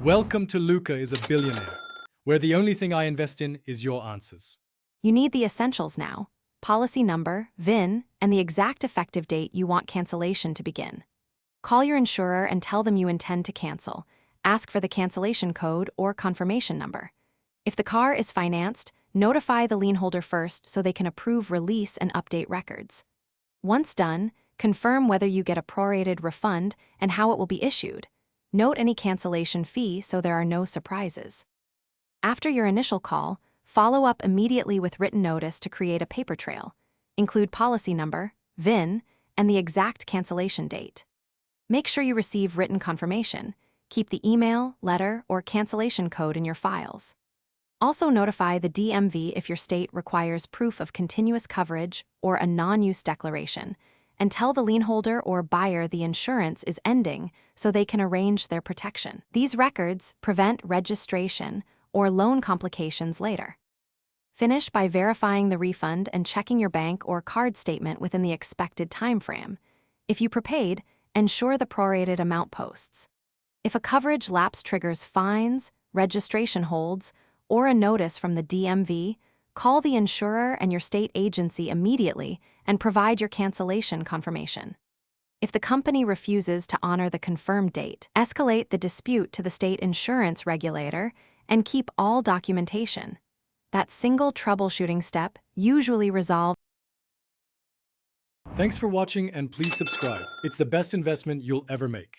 Welcome to Luca is a Billionaire, where the only thing I invest in is your answers. You need the essentials now: policy number, VIN, and the exact effective date you want cancellation to begin. Call your insurer and tell them you intend to cancel. Ask for the cancellation code or confirmation number. If the car is financed, notify the lien holder first so they can approve release and update records. Once done, confirm whether you get a prorated refund and how it will be issued. Note any cancellation fee so there are no surprises. After your initial call, follow up immediately with written notice to create a paper trail. Include policy number, VIN, and the exact cancellation date. Make sure you receive written confirmation. Keep the email, letter, or cancellation code in your files. Also notify the DMV if your state requires proof of continuous coverage or a non-use declaration, and tell the lien holder or buyer the insurance is ending so they can arrange their protection. These records prevent registration or loan complications later. Finish by verifying the refund and checking your bank or card statement within the expected time frame. If you prepaid, ensure the prorated amount posts. If a coverage lapse triggers fines, registration holds, or a notice from the DMV, call the insurer and your state agency immediately and provide your cancellation confirmation. If the company refuses to honor the confirmed date, escalate the dispute to the state insurance regulator and keep all documentation. That single troubleshooting step usually resolves. Thanks for watching and please subscribe. It's the best investment you'll ever make.